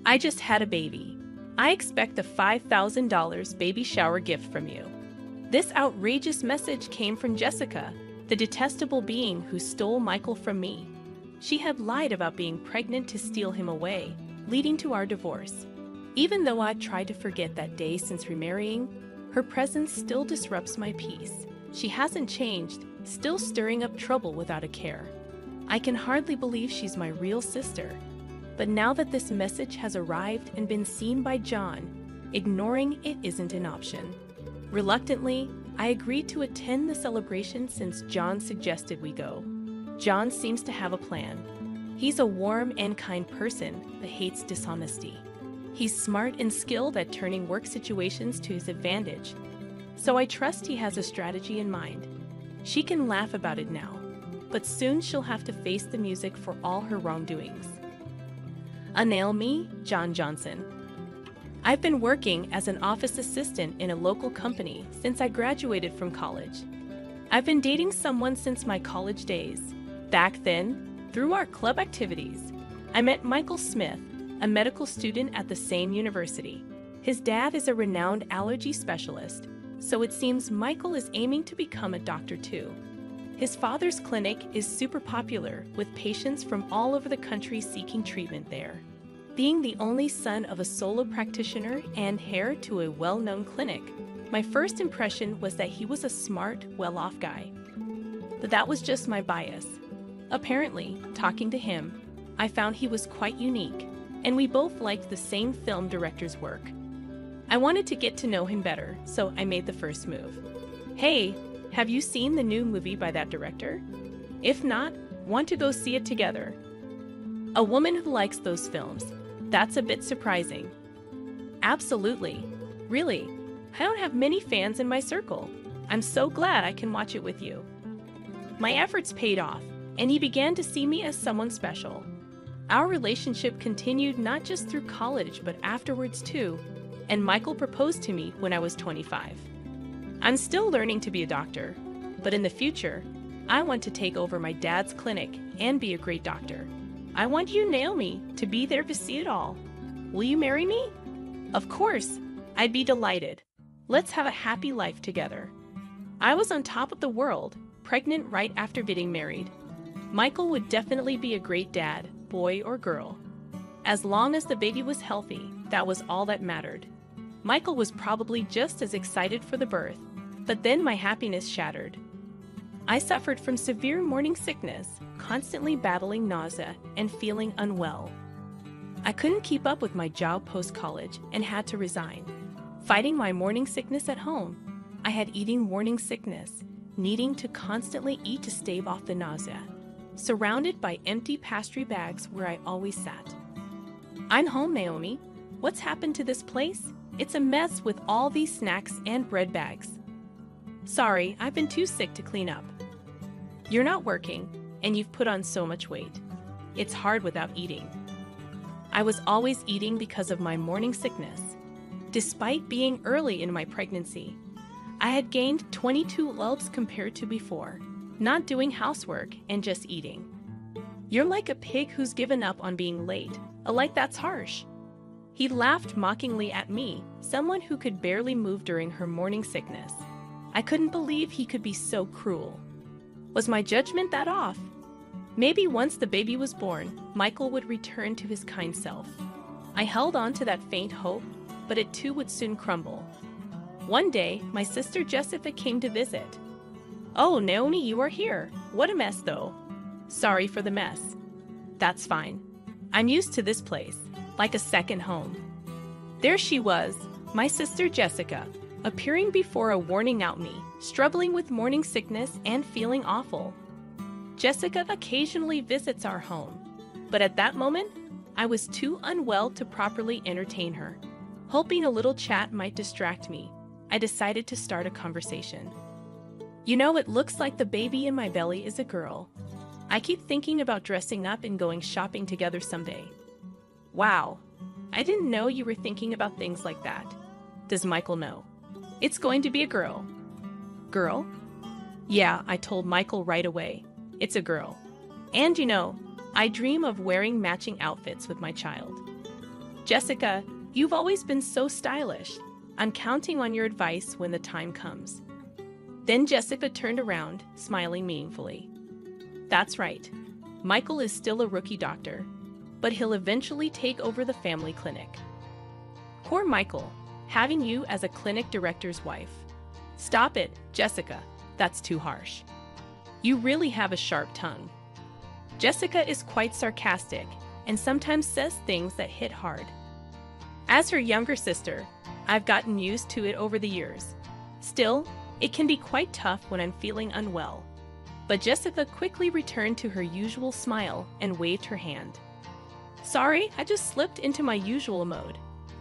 I just had a baby. I expect a $5,000 baby shower gift from you. This outrageous message came from Jessica, the detestable being who stole Michael from me. She had lied about being pregnant to steal him away, leading to our divorce. Even though I'd tried to forget that day since remarrying, her presence still disrupts my peace. She hasn't changed, still stirring up trouble without a care. I can hardly believe she's my real sister. But now that this message has arrived and been seen by John, ignoring it isn't an option. Reluctantly, I agreed to attend the celebration since John suggested we go. John seems to have a plan. He's a warm and kind person but hates dishonesty. He's smart and skilled at turning work situations to his advantage. So I trust he has a strategy in mind. She can laugh about it now, but soon she'll have to face the music for all her wrongdoings. Nail me, John Johnson. I've been working as an office assistant in a local company since I graduated from college. I've been dating someone since my college days. Back then, through our club activities, I met Michael Smith, a medical student at the same university. His dad is a renowned allergy specialist, so it seems Michael is aiming to become a doctor too. His father's clinic is super popular, with patients from all over the country seeking treatment there. Being the only son of a solo practitioner and heir to a well-known clinic, my first impression was that he was a smart, well-off guy. But that was just my bias. Apparently, talking to him, I found he was quite unique, and we both liked the same film director's work. I wanted to get to know him better, so I made the first move. Hey, have you seen the new movie by that director? If not, want to go see it together? A woman who likes those films. That's a bit surprising. Absolutely. Really, I don't have many fans in my circle. I'm so glad I can watch it with you. My efforts paid off, and he began to see me as someone special. Our relationship continued not just through college, but afterwards too, and Michael proposed to me when I was 25. I'm still learning to be a doctor, but in the future, I want to take over my dad's clinic and be a great doctor. I want you, Naomi, to be there to see it all. Will you marry me? Of course, I'd be delighted. Let's have a happy life together. I was on top of the world, pregnant right after getting married. Michael would definitely be a great dad, boy or girl. As long as the baby was healthy, that was all that mattered. Michael was probably just as excited for the birth, but then my happiness shattered. I suffered from severe morning sickness, constantly battling nausea and feeling unwell. I couldn't keep up with my job post-college and had to resign. Fighting my morning sickness at home, I had eating morning sickness, needing to constantly eat to stave off the nausea, surrounded by empty pastry bags where I always sat. I'm home, Naomi. What's happened to this place? It's a mess with all these snacks and bread bags. Sorry, I've been too sick to clean up. You're not working, and you've put on so much weight. It's hard without eating. I was always eating because of my morning sickness. Despite being early in my pregnancy, I had gained 22 lumps compared to before, not doing housework and just eating. You're like a pig who's given up on being late. Like that's harsh. He laughed mockingly at me, someone who could barely move during her morning sickness. I couldn't believe he could be so cruel. Was my judgment that off? Maybe once the baby was born, Michael would return to his kind self. I held on to that faint hope, but it too would soon crumble. One day, my sister Jessica came to visit. Oh, Naomi, you are here. What a mess, though. Sorry for the mess. That's fine. I'm used to this place, like a second home. There she was, my sister Jessica, appearing before a warning out me, struggling with morning sickness and feeling awful. Jessica occasionally visits our home, but at that moment, I was too unwell to properly entertain her. Hoping a little chat might distract me, I decided to start a conversation. You know, it looks like the baby in my belly is a girl. I keep thinking about dressing up and going shopping together someday. Wow, I didn't know you were thinking about things like that. Does Michael know? It's going to be a girl. Girl? Yeah, I told Michael right away. It's a girl. And you know, I dream of wearing matching outfits with my child. Jessica, you've always been so stylish. I'm counting on your advice when the time comes. Then Jessica turned around, smiling meaningfully. That's right. Michael is still a rookie doctor, but he'll eventually take over the family clinic. Poor Michael, having you as a clinic director's wife. Stop it, Jessica. That's too harsh. You really have a sharp tongue. Jessica is quite sarcastic and sometimes says things that hit hard. As her younger sister, I've gotten used to it over the years. Still, it can be quite tough when I'm feeling unwell. But Jessica quickly returned to her usual smile and waved her hand. Sorry, I just slipped into my usual mode.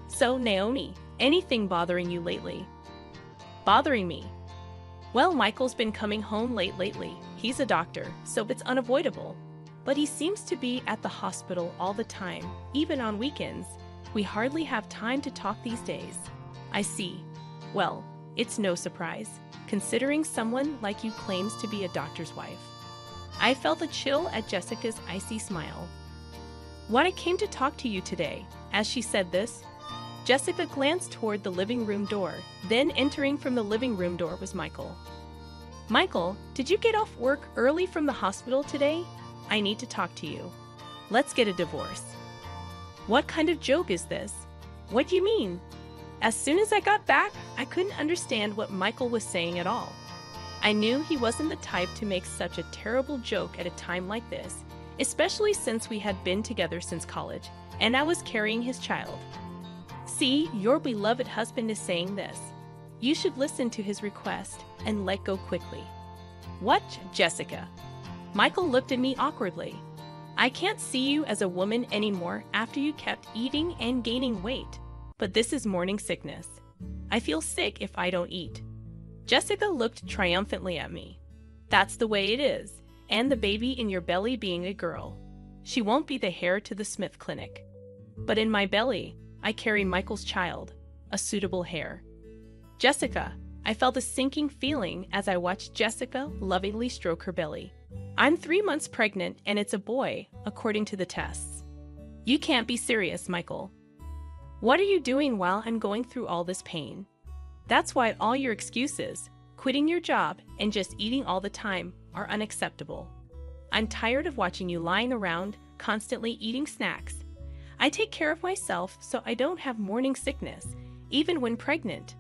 So, Naomi, anything bothering you lately? Bothering me? Well, Michael's been coming home late lately. He's a doctor, so it's unavoidable. But he seems to be at the hospital all the time, even on weekends. We hardly have time to talk these days. I see. Well, it's no surprise, considering someone like you claims to be a doctor's wife. I felt a chill at Jessica's icy smile. What I came to talk to you today. As she said this, Jessica glanced toward the living room door. Then entering from the living room door was Michael. Michael, did you get off work early from the hospital today? I need to talk to you. Let's get a divorce. What kind of joke is this? What do you mean? As soon as I got back, I couldn't understand what Michael was saying at all. I knew he wasn't the type to make such a terrible joke at a time like this, especially since we had been together since college, and I was carrying his child. See, your beloved husband is saying this. You should listen to his request and let go quickly. What, Jessica? Michael looked at me awkwardly. I can't see you as a woman anymore after you kept eating and gaining weight. But this is morning sickness. I feel sick if I don't eat. Jessica looked triumphantly at me. That's the way it is, and the baby in your belly being a girl. She won't be the heir to the Smith Clinic. But in my belly, I carry Michael's child, a suitable heir. Jessica, I felt a sinking feeling as I watched Jessica lovingly stroke her belly. I'm 3 months pregnant and it's a boy, according to the tests. You can't be serious, Michael. What are you doing while I'm going through all this pain? That's why all your excuses, quitting your job and just eating all the time, are unacceptable. I'm tired of watching you lying around, constantly eating snacks. I take care of myself so I don't have morning sickness, even when pregnant.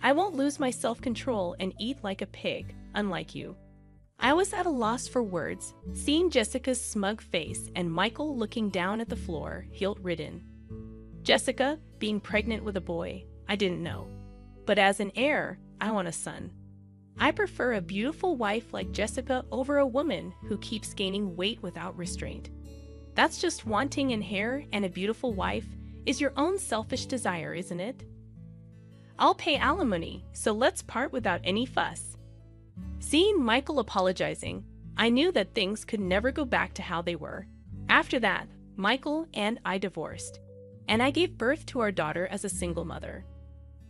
I won't lose my self-control and eat like a pig, unlike you. I was at a loss for words, seeing Jessica's smug face and Michael looking down at the floor, guilt-ridden. Jessica, being pregnant with a boy, I didn't know. But as an heir, I want a son. I prefer a beautiful wife like Jessica over a woman who keeps gaining weight without restraint. That's just wanting an heir and a beautiful wife is your own selfish desire, isn't it? I'll pay alimony, so let's part without any fuss. Seeing Michael apologizing, I knew that things could never go back to how they were. After that, Michael and I divorced, and I gave birth to our daughter as a single mother.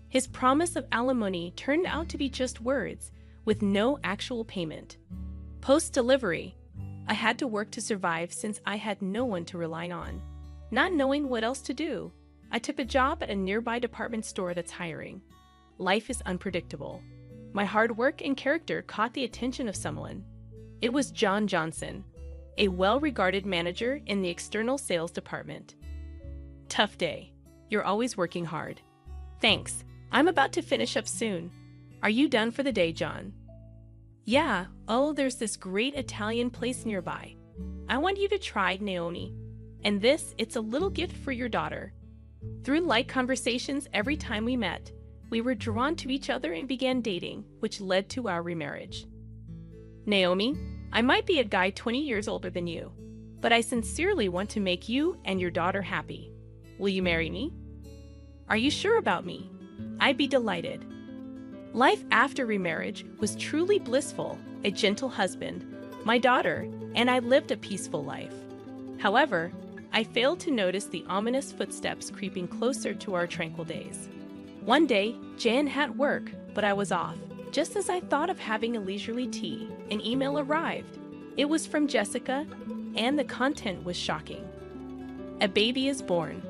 His promise of alimony turned out to be just words, with no actual payment. Post-delivery, I had to work to survive since I had no one to rely on. Not knowing what else to do, I took a job at a nearby department store that's hiring. Life is unpredictable. My hard work and character caught the attention of someone. It was John Johnson, a well-regarded manager in the external sales department. Tough day. You're always working hard. Thanks. I'm about to finish up soon. Are you done for the day, John? Yeah. Oh, there's this great Italian place nearby. I want you to try, Naomi. And this, it's a little gift for your daughter. Through light conversations every time we met, we were drawn to each other and began dating, which led to our remarriage. Naomi, I might be a guy 20 years older than you, but I sincerely want to make you and your daughter happy. Will you marry me? Are you sure about me? I'd be delighted. Life after remarriage was truly blissful, a gentle husband, my daughter, and I lived a peaceful life. However, I failed to notice the ominous footsteps creeping closer to our tranquil days. One day, Jan had work, but I was off. Just as I thought of having a leisurely tea, an email arrived. It was from Jessica, and the content was shocking. A baby is born.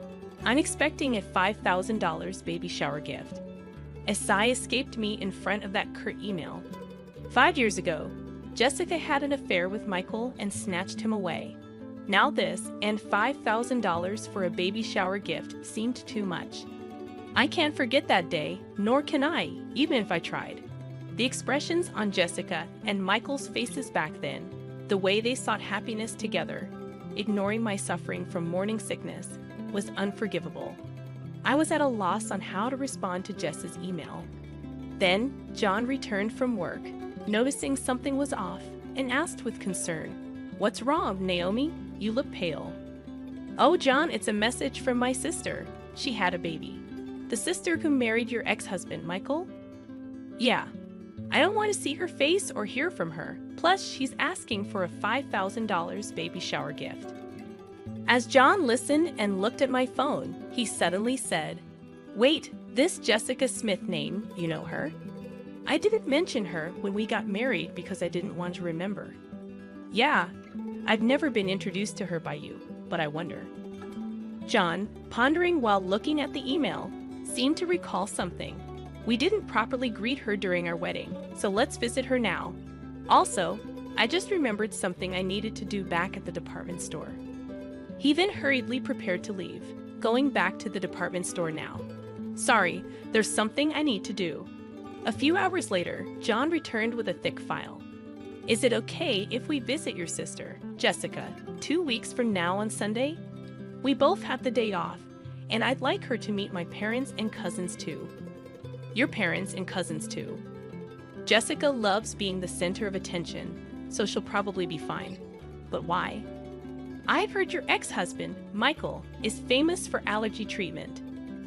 I'm expecting a $5,000 baby shower gift. A sigh escaped me in front of that curt email. 5 years ago, Jessica had an affair with Michael and snatched him away. Now this and $5,000 for a baby shower gift seemed too much. I can't forget that day, nor can I, even if I tried. The expressions on Jessica and Michael's faces back then, the way they sought happiness together, ignoring my suffering from morning sickness, was unforgivable. I was at a loss on how to respond to Jess's email. Then, John returned from work, noticing something was off, and asked with concern, "What's wrong, Naomi? You look pale." "Oh, John, it's a message from my sister. She had a baby." "The sister who married your ex-husband, Michael?" "Yeah. I don't want to see her face or hear from her. Plus, she's asking for a $5,000 baby shower gift." As John listened and looked at my phone, he suddenly said, "Wait, this Jessica Smith name, you know her?" "I didn't mention her when we got married because I didn't want to remember." "Yeah, I've never been introduced to her by you, but I wonder." John, pondering while looking at the email, seemed to recall something. "We didn't properly greet her during our wedding, so let's visit her now. Also, I just remembered something I needed to do back at the department store." He then hurriedly prepared to leave, going back to the department store now. "Sorry, there's something I need to do." A few hours later, John returned with a thick file. "Is it okay if we visit your sister, Jessica, 2 weeks from now on Sunday? We both have the day off, and I'd like her to meet my parents and cousins too." "Your parents and cousins too." "Jessica loves being the center of attention, so she'll probably be fine." "But why?" "I've heard your ex-husband, Michael, is famous for allergy treatment.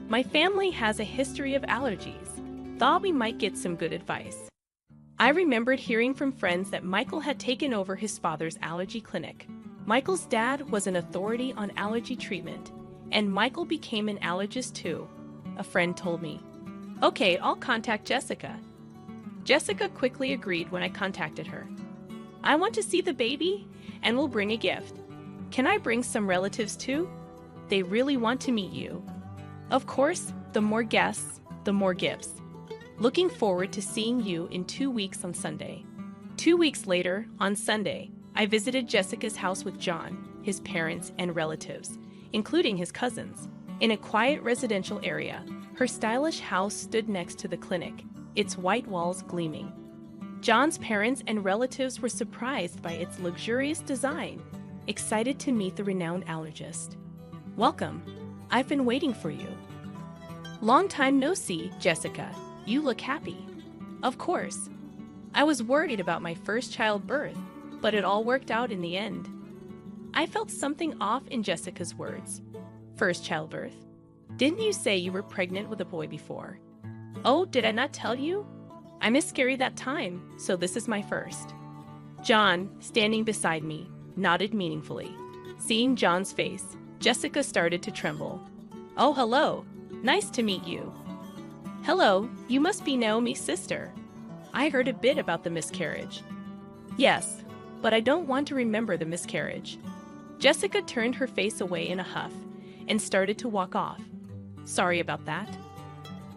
My family has a history of allergies. Thought we might get some good advice." I remembered hearing from friends that Michael had taken over his father's allergy clinic. Michael's dad was an authority on allergy treatment, and Michael became an allergist too, a friend told me. "Okay, I'll contact Jessica." Jessica quickly agreed when I contacted her. "I want to see the baby, and we'll bring a gift. Can I bring some relatives too? They really want to meet you." "Of course, the more guests, the more gifts. Looking forward to seeing you in 2 weeks on Sunday." 2 weeks later, on Sunday, I visited Jessica's house with John, his parents, and relatives, including his cousins. In a quiet residential area, her stylish house stood next to the clinic, its white walls gleaming. John's parents and relatives were surprised by its luxurious design, excited to meet the renowned allergist. "Welcome. I've been waiting for you." "Long time no see, Jessica. You look happy." "Of course. I was worried about my first childbirth, but it all worked out in the end." I felt something off in Jessica's words. "First childbirth? Didn't you say you were pregnant with a boy before?" "Oh, did I not tell you? I miscarried that time, so this is my first." John, standing beside me, nodded meaningfully. Seeing John's face, Jessica started to tremble. "Oh, hello. Nice to meet you." "Hello, you must be Naomi's sister. I heard a bit about the miscarriage." "Yes, but I don't want to remember the miscarriage." Jessica turned her face away in a huff and started to walk off. "Sorry about that."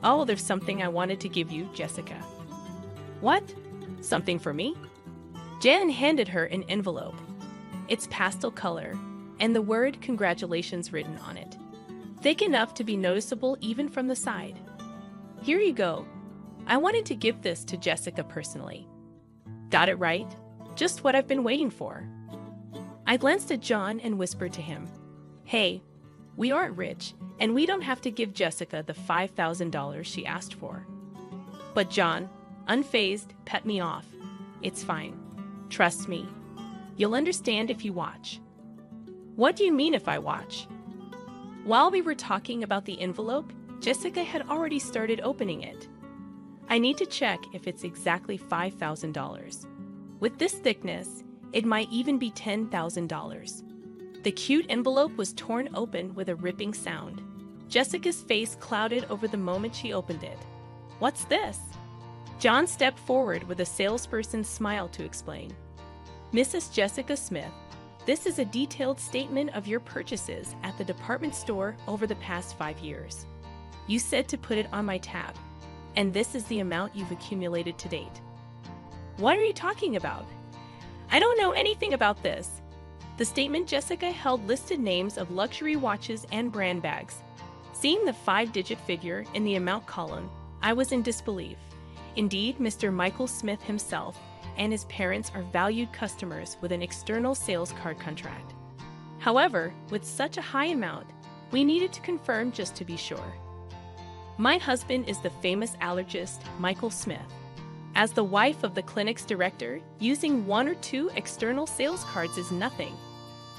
"Oh, there's something I wanted to give you, Jessica." "What? Something for me?" Jan handed her an envelope. It's pastel color, and the word "congratulations" written on it, thick enough to be noticeable even from the side. "Here you go. I wanted to give this to Jessica personally." "Got it right? Just what I've been waiting for." I glanced at John and whispered to him, "Hey, we aren't rich, and we don't have to give Jessica the $5,000 she asked for." But John, unfazed, pet me off. "It's fine. Trust me. You'll understand if you watch." "What do you mean if I watch?" While we were talking about the envelope, Jessica had already started opening it. "I need to check if it's exactly $5,000. With this thickness, it might even be $10,000. The cute envelope was torn open with a ripping sound. Jessica's face clouded over the moment she opened it. "What's this?" John stepped forward with a salesperson's smile to explain. "Mrs. Jessica Smith, This is a detailed statement of your purchases at the department store over the past 5 years. You said to put it on my tab, and this is the amount you've accumulated to date. What are you talking about? I don't know anything about this. The statement Jessica held listed names of luxury watches and brand bags. Seeing the 5-digit figure in the amount column, I was in disbelief. Indeed, Mr. Michael Smith himself and his parents are valued customers with an external sales card contract. However, with such a high amount, we needed to confirm just to be sure. My husband is the famous allergist, Michael Smith. As the wife of the clinic's director, using 1 or 2 external sales cards is nothing.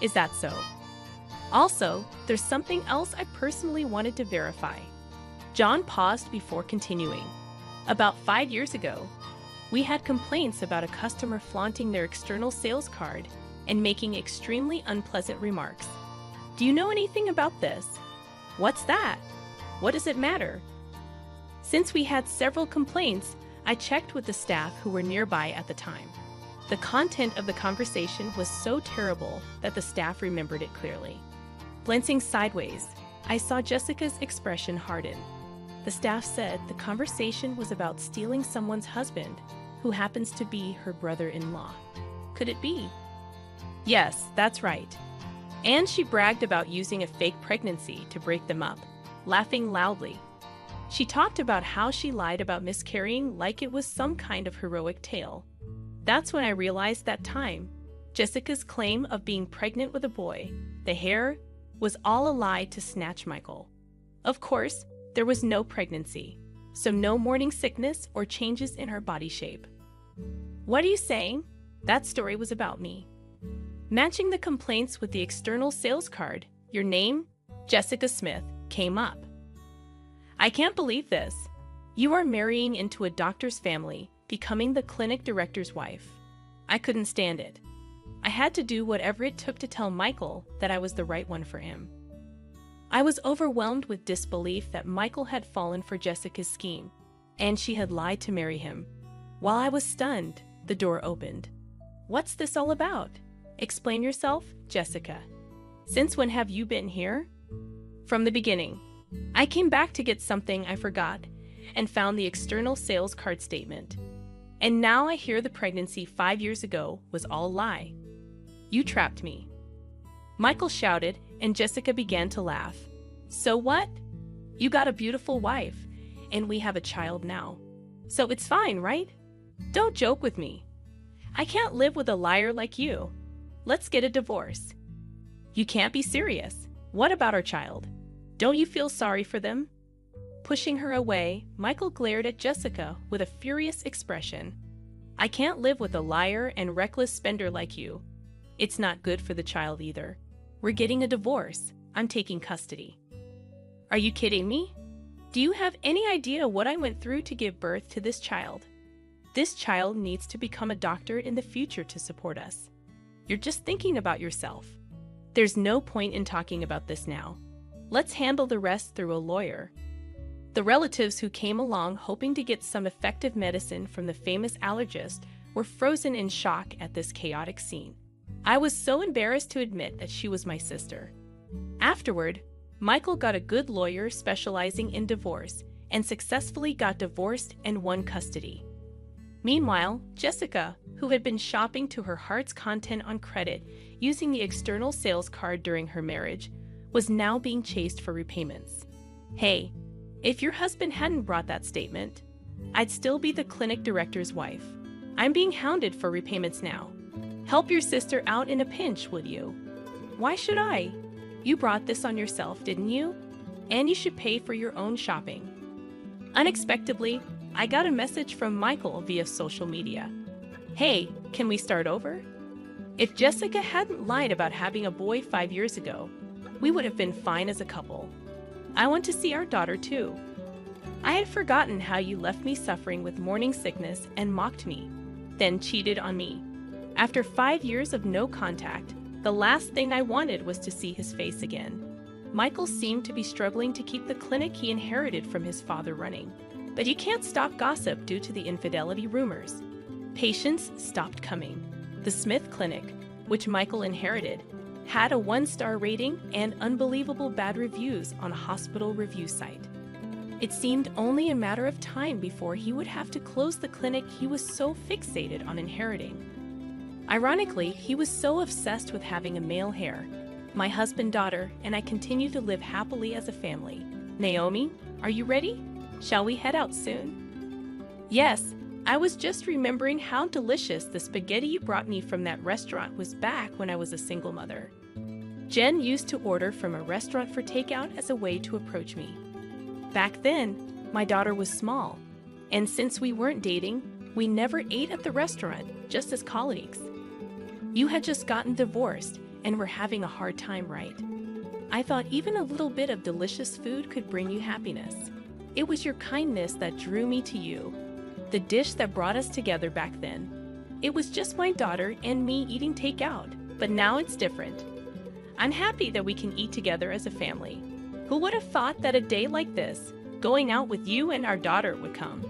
Is that so? Also, there's something else I personally wanted to verify. John paused before continuing. About 5 years ago, we had complaints about a customer flaunting their external sales card and making extremely unpleasant remarks. Do you know anything about this? What's that? What does it matter? Since we had several complaints, I checked with the staff who were nearby at the time. The content of the conversation was so terrible that the staff remembered it clearly. Glancing sideways, I saw Jessica's expression harden. The staff said the conversation was about stealing someone's husband, who happens to be her brother-in-law. Could it be? Yes, that's right. And she bragged about using a fake pregnancy to break them up, laughing loudly. She talked about how she lied about miscarrying like it was some kind of heroic tale. That's when I realized that time. Jessica's claim of being pregnant with a boy, the hair, was all a lie to snatch Michael. Of course, there was no pregnancy, so no morning sickness or changes in her body shape. What are you saying? That story was about me. Matching the complaints with the external sales card, your name, Jessica Smith, came up. I can't believe this. You are marrying into a doctor's family, becoming the clinic director's wife. I couldn't stand it. I had to do whatever it took to tell Michael that I was the right one for him. I was overwhelmed with disbelief that Michael had fallen for Jessica's scheme, and she had lied to marry him. While I was stunned, the door opened. What's this all about? Explain yourself, Jessica. Since when have you been here? From the beginning. I came back to get something I forgot and found the external sales card statement. And now I hear the pregnancy 5 years ago was all a lie. You trapped me. Michael shouted, and Jessica began to laugh. So what? You got a beautiful wife, and we have a child now. So it's fine, right? Don't joke with me. I can't live with a liar like you. Let's get a divorce. You can't be serious. What about our child? Don't you feel sorry for them? Pushing her away, Michael glared at Jessica with a furious expression. I can't live with a liar and reckless spender like you. It's not good for the child either. We're getting a divorce. I'm taking custody. Are you kidding me? Do you have any idea what I went through to give birth to this child? This child needs to become a doctor in the future to support us. You're just thinking about yourself. There's no point in talking about this now. Let's handle the rest through a lawyer. The relatives who came along hoping to get some effective medicine from the famous allergist were frozen in shock at this chaotic scene. I was so embarrassed to admit that she was my sister. Afterward, Michael got a good lawyer specializing in divorce and successfully got divorced and won custody. Meanwhile, Jessica, who had been shopping to her heart's content on credit using the external sales card during her marriage, was now being chased for repayments. Hey, if your husband hadn't brought that statement, I'd still be the clinic director's wife. I'm being hounded for repayments now. Help your sister out in a pinch, would you? Why should I? You brought this on yourself, didn't you? And you should pay for your own shopping. Unexpectedly, I got a message from Michael via social media. Hey, can we start over? If Jessica hadn't lied about having a boy 5 years ago, we would have been fine as a couple. I want to see our daughter too. I had forgotten how you left me suffering with morning sickness and mocked me, then cheated on me. After 5 years of no contact, the last thing I wanted was to see his face again. Michael seemed to be struggling to keep the clinic he inherited from his father running. But you can't stop gossip due to the infidelity rumors. Patients stopped coming. The Smith Clinic, which Michael inherited, had a 1-star rating and unbelievable bad reviews on a hospital review site. It seemed only a matter of time before he would have to close the clinic he was so fixated on inheriting. Ironically, he was so obsessed with having a male heir. My husband, daughter, and I continue to live happily as a family. Naomi, are you ready? Shall we head out soon? Yes, I was just remembering how delicious the spaghetti you brought me from that restaurant was back when I was a single mother. Jen used to order from a restaurant for takeout as a way to approach me. Back then, my daughter was small, and since we weren't dating, we never ate at the restaurant, just as colleagues. You had just gotten divorced and were having a hard time, right? I thought even a little bit of delicious food could bring you happiness. It was your kindness that drew me to you, the dish that brought us together back then. It was just my daughter and me eating takeout, but now it's different. I'm happy that we can eat together as a family. Who would have thought that a day like this, going out with you and our daughter, would come?